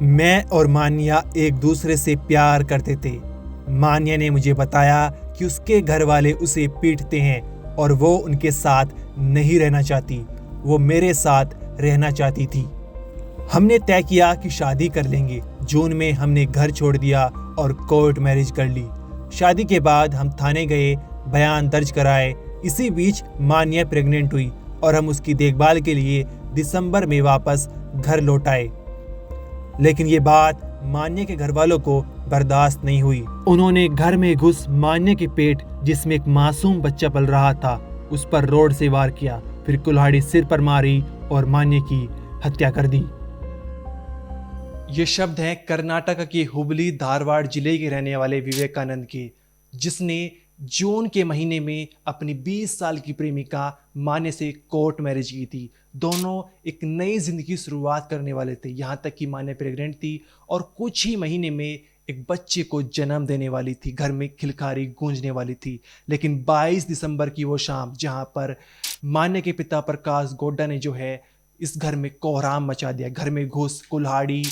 मैं और मान्या एक दूसरे से प्यार करते थे। मान्या ने मुझे बताया कि उसके घर वाले उसे पीटते हैं और वो उनके साथ नहीं रहना चाहती, वो मेरे साथ रहना चाहती थी। हमने तय किया कि शादी कर लेंगे। जून में हमने घर छोड़ दिया और कोर्ट मैरिज कर ली। शादी के बाद हम थाने गए, बयान दर्ज कराए। इसी बीच मान्या प्रेग्नेंट हुई और हम उसकी देखभाल के लिए दिसंबर में वापस घर लौट आए। लेकिन ये बात मान्या के घर वालों को बर्दाश्त नहीं हुई। उन्होंने घर में घुस मान्या के पेट, जिसमें एक मासूम बच्चा पल रहा था, उस पर रोड से वार किया, फिर कुल्हाड़ी सिर पर मारी और मान्या की हत्या कर दी। ये शब्द हैं कर्नाटक के हुबली धारवाड़ जिले के रहने वाले विवेकानंद के, जिसने जून के महीने में अपनी 20 साल की प्रेमिका मान्या से कोर्ट मैरिज की थी। दोनों एक नई जिंदगी की शुरुआत करने वाले थे। यहाँ तक कि मान्या प्रेग्नेंट थी और कुछ ही महीने में एक बच्चे को जन्म देने वाली थी। घर में खिलखारी गूंजने वाली थी। लेकिन 22 दिसंबर की वो शाम, जहाँ पर मान्या के पिता प्रकाश गोड्डा ने जो है इस घर में कोहराम मचा दिया। घर में घुस कुल्हाड़ी,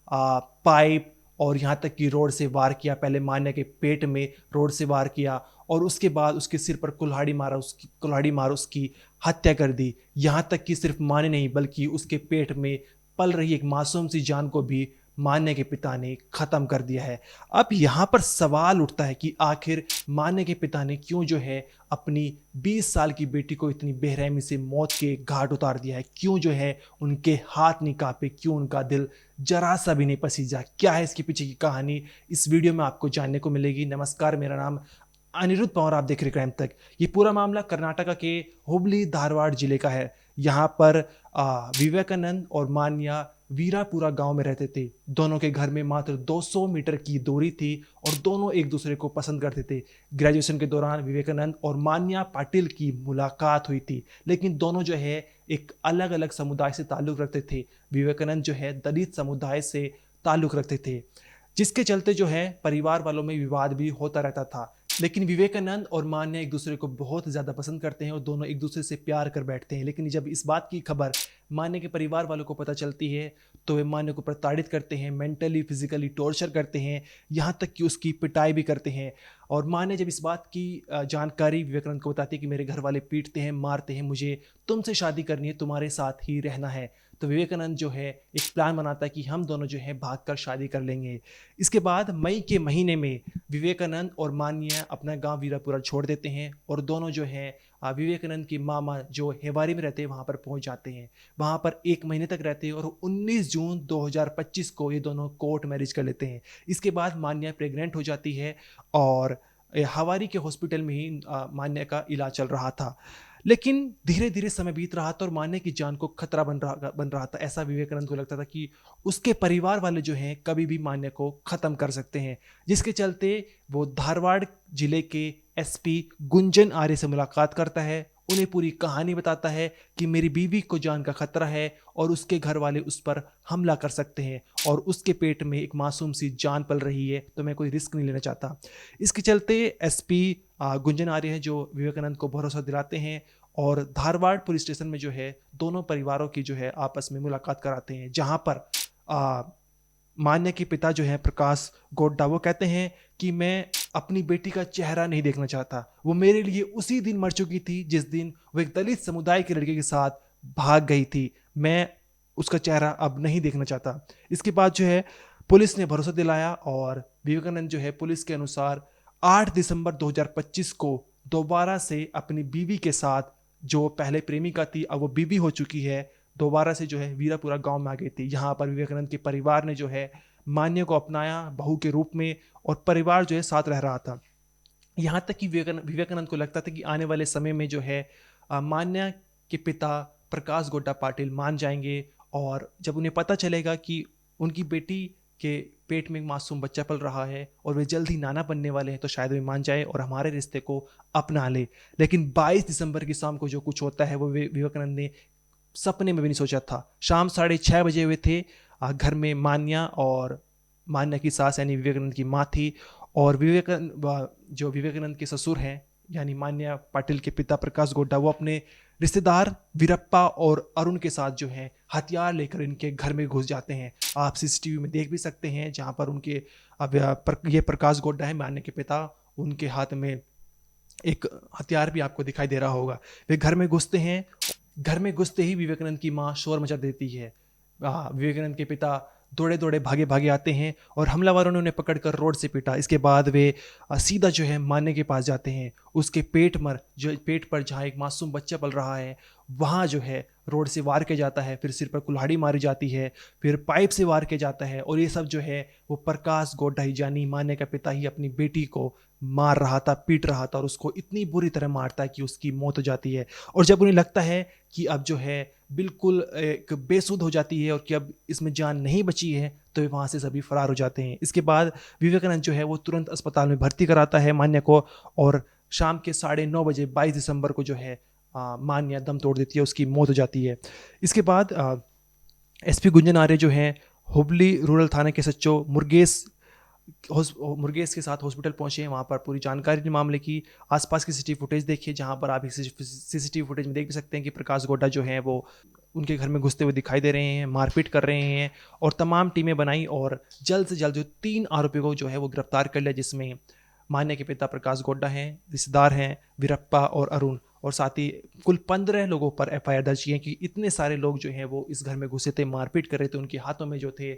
पाइप और यहाँ तक कि रोड से वार किया। पहले मान्या के पेट में रोड से वार किया और उसके बाद उसके सिर पर कुल्हाड़ी मार उसकी हत्या कर दी। यहाँ तक कि सिर्फ मान्या नहीं बल्कि उसके पेट में पल रही एक मासूम सी जान को भी मान्या के पिता ने खत्म कर दिया है। अब यहाँ पर सवाल उठता है कि आखिर मान्या के पिता ने क्यों जो है अपनी 20 साल की बेटी को इतनी बेरहमी से मौत के घाट उतार दिया है। क्यों जो है उनके हाथ नहीं कांपे, क्यों उनका दिल जरा सा भी नहीं पसीजा। क्या है इसके पीछे की कहानी, इस वीडियो में आपको जानने को मिलेगी। नमस्कार, मेरा नाम अनिरुद्ध पवार, आप देख रहे क्राइम तक। ये पूरा मामला कर्नाटका के हुबली धारवाड़ जिले का है। यहाँ पर विवेकानंद और मान्या वीरापुरा गांव में रहते थे। दोनों के घर में मात्र 200 मीटर की दूरी थी और दोनों एक दूसरे को पसंद करते थे। ग्रेजुएशन के दौरान विवेकानंद और मान्या पाटिल की मुलाकात हुई थी, लेकिन दोनों जो है एक अलग अलग समुदाय से ताल्लुक रखते थे। विवेकानंद जो है दलित समुदाय से ताल्लुक रखते थे, जिसके चलते जो है परिवार वालों में विवाद भी होता रहता था। लेकिन विवेकानंद और मान्या एक दूसरे को बहुत ज़्यादा पसंद करते हैं और दोनों एक दूसरे से प्यार कर बैठते हैं। लेकिन जब इस बात की खबर मान्या के परिवार वालों को पता चलती है तो वे मान्या को प्रताड़ित करते हैं, मेंटली फिजिकली टॉर्चर करते हैं, यहाँ तक कि उसकी पिटाई भी करते हैं। और मान्या जब इस बात की जानकारी विवेकानंद को बताती है कि मेरे घर वाले पीटते हैं, मारते हैं, मुझे तुमसे शादी करनी है, तुम्हारे साथ ही रहना है, तो विवेकानंद जो है एक प्लान बनाता है कि हम दोनों जो है भागकर शादी कर लेंगे। इसके बाद मई के महीने में विवेकानंद और मान्या अपना गांव वीरापुरा छोड़ देते हैं और दोनों जो है विवेकानंद की मामा जो हेवारी में रहते हैं वहां पर पहुंच जाते हैं। वहां पर एक महीने तक रहते हैं और 19 जून 2025 को ये दोनों कोर्ट मैरिज कर लेते हैं। इसके बाद मान्या प्रेग्नेंट हो जाती है और हवारी के हॉस्पिटल में ही मान्या का इलाज चल रहा था। लेकिन धीरे धीरे समय बीत रहा था और मान्या की जान को खतरा बन रहा था। ऐसा विवेकानंद को लगता था कि उसके परिवार वाले जो हैं कभी भी मान्या को खत्म कर सकते हैं, जिसके चलते वो धारवाड़ जिले के एसपी गुंजन आर्य से मुलाकात करता है। उन्हें पूरी कहानी बताता है कि मेरी बीवी को जान का खतरा है और उसके घर वाले उस पर हमला कर सकते हैं और उसके पेट में एक मासूम सी जान पल रही है, तो मैं कोई रिस्क नहीं लेना चाहता। इसके चलते एसपी गुंजन आर्य हैं जो विवेकानंद को भरोसा दिलाते हैं और धारवाड़ पुलिस स्टेशन में जो है दोनों परिवारों की जो है आपस में मुलाकात कराते हैं, जहां पर मान्या के पिता जो है प्रकाश गोड्डा, वो कहते हैं कि मैं अपनी बेटी का चेहरा नहीं देखना चाहता। वो मेरे लिए उसी दिन मर चुकी थी जिस दिन वो एक दलित समुदाय के लड़के के साथ भाग गई थी। मैं उसका चेहरा अब नहीं देखना चाहता। इसके बाद जो है पुलिस ने भरोसा दिलाया और विवेकानंद जो है पुलिस के अनुसार 8 दिसंबर 2025 को दोबारा से अपनी बीवी के साथ, जो पहले प्रेमिका थी अब वो बीवी हो चुकी है, दोबारा से जो है वीरापुरा गांव में आ गई थी। यहाँ पर विवेकानंद के परिवार ने जो है मान्या को अपनाया बहू के रूप में और परिवार जो है साथ रह रहा था। यहाँ तक कि विवेकानंद को लगता था कि आने वाले समय में जो है मान्या के पिता प्रकाश गोड्डा पाटिल मान जाएंगे और जब उन्हें पता चलेगा कि उनकी बेटी के पेट में एक मासूम बच्चा पल रहा है और वे जल्द ही नाना बनने वाले हैं, तो शायद वे मान जाए और हमारे रिश्ते को अपना ले। लेकिन 22 दिसंबर की शाम को जो कुछ होता है वो विवेकानंद ने सपने में भी नहीं सोचा था। शाम 6:30 बजे हुए थे। घर में मान्या और मान्या की सास यानी विवेकानंद की माँ थी और विवेकानंद जो विवेकानंद के ससुर हैं यानी मान्या पाटिल के पिता प्रकाश गोड्डा, वो अपने रिश्तेदार वीरप्पा और अरुण के साथ जो है हथियार लेकर इनके घर में घुस जाते हैं। आप सीसीटीवी में देख भी सकते हैं, जहां पर उनके ये प्रकाश गोड्डा है मान्य के पिता, उनके हाथ में एक हथियार भी आपको दिखाई दे रहा होगा। वे घर में घुसते हैं। घर में घुसते ही विवेकानंद की माँ शोर मचा देती है। विवेकानंद के पिता दौड़े दौड़े भागे भागे आते हैं और हमलावरों ने उन्हें पकड़कर रोड से पीटा। इसके बाद वे सीधा जो है मान्य के पास जाते हैं। उसके पेट पर जहाँ एक मासूम बच्चा पल रहा है, वहाँ जो है रोड से वार किया जाता है। फिर सिर पर कुल्हाड़ी मारी जाती है, फिर पाइप से वार किया जाता है। और ये सब जो है वो प्रकाश गोड्डा ही, जानी मान्य का पिता ही, अपनी बेटी को मार रहा था, पीट रहा था और उसको इतनी बुरी तरह मारता है कि उसकी मौत हो जाती है। और जब उन्हें लगता है कि अब जो है बिल्कुल एक बेसुध हो जाती है और कि अब इसमें जान नहीं बची है, तो वे वहाँ से सभी फरार हो जाते हैं। इसके बाद विवेकानंद जो है वो तुरंत अस्पताल में भर्ती कराता है मान्य को, और शाम के 9:30 बजे 22 दिसंबर को जो है मान्य दम तोड़ देती है, उसकी मौत हो जाती है। इसके बाद एसपी गुंजन आर्य जो है हुबली रूरल थाने के सच्चो मुर्गेश के साथ हॉस्पिटल पहुंचे। वहां पर पूरी जानकारी दी मामले की। आसपास की सीसीटीवी फुटेज देखिए, जहां पर आप सीसीटीवी फुटेज में देख भी सकते हैं कि प्रकाश गोड्डा जो है वो उनके घर में घुसते हुए दिखाई दे रहे हैं, मारपीट कर रहे हैं। और तमाम टीमें बनाई और जल्द से जल्द जो 3 आरोपियों को जो है वो गिरफ्तार कर लिया, जिसमें मान्य के पिता प्रकाश गोड्डा हैं, रिश्तेदार हैं वीरप्पा और अरुण, और साथ ही कुल 15 लोगों पर एफआईआर दर्ज किए कि इतने सारे लोग जो हैं वो इस घर में घुसे थे, मारपीट कर रहे थे। उनके हाथों में जो थे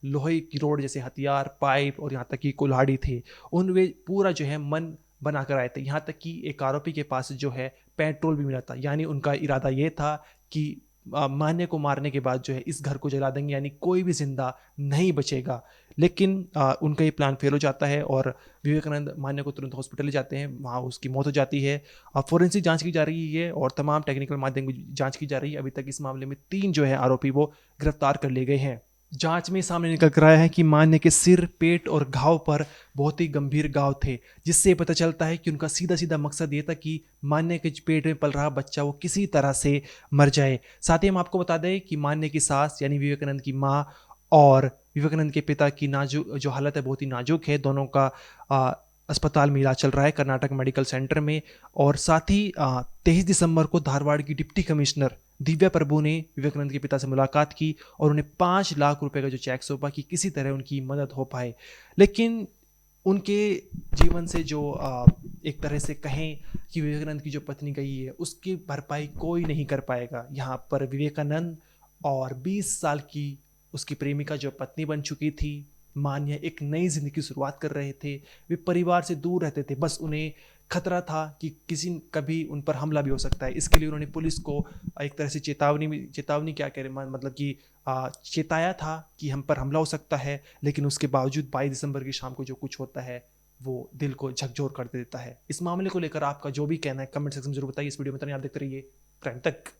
लोहे की रोड जैसे हथियार, पाइप और यहाँ तक कि कुल्हाड़ी थे। उन वे पूरा जो है मन बनाकर आए थे। यहाँ तक कि एक आरोपी के पास जो है पेट्रोल भी मिला था, यानी उनका इरादा ये था कि मान्य को मारने के बाद जो है इस घर को जला देंगे, यानी कोई भी जिंदा नहीं बचेगा। लेकिन उनका ये प्लान फेल हो जाता है और विवेकानंद मान्य को तुरंत हॉस्पिटल ले जाते हैं, वहाँ उसकी मौत हो जाती है। फोरेंसिक जांच की जा रही है और तमाम टेक्निकल माध्यम की जांच की जा रही है। अभी तक इस मामले में 3 जो है आरोपी वो गिरफ्तार कर लिए गए हैं। जांच में सामने निकल कर आया है कि मान्य के सिर, पेट और घाव पर बहुत ही गंभीर घाव थे, जिससे पता चलता है कि उनका सीधा सीधा मकसद ये था कि मान्य के पेट में पल रहा बच्चा वो किसी तरह से मर जाए। साथ ही हम आपको बता दें कि मान्य की सास यानी विवेकानंद की माँ और विवेकानंद के पिता की नाजुक जो हालत है बहुत ही नाजुक है। दोनों का अस्पताल में इलाज चल रहा है कर्नाटक मेडिकल सेंटर में। और साथ ही 23 दिसंबर को धारवाड़ की डिप्टी कमिश्नर दिव्या प्रभु ने विवेकानंद के पिता से मुलाकात की और उन्हें 5 लाख रुपए का जो चेक सौंपा कि किसी तरह उनकी मदद हो पाए। लेकिन उनके जीवन से जो एक तरह से कहें कि विवेकानंद की जो पत्नी गई है, उसकी भरपाई कोई नहीं कर पाएगा। यहाँ पर विवेकानंद और 20 साल की उसकी प्रेमिका जो पत्नी बन चुकी थी मान्य, एक नई जिंदगी की शुरुआत कर रहे थे। वे परिवार से दूर रहते थे, बस उन्हें खतरा था कि कभी उन पर हमला भी हो सकता है। इसके लिए उन्होंने पुलिस को एक तरह से चेतावनी क्या कह रहे, मतलब कि चेताया था कि हम पर हमला हो सकता है। लेकिन उसके बावजूद 22 दिसंबर की शाम को जो कुछ होता है वो दिल को झकझोर कर देता है। इस मामले को लेकर आपका जो भी कहना है कमेंट सेक्शन में जरूर बताइए। इस वीडियो में आप देखते रहिए क्राइम तक।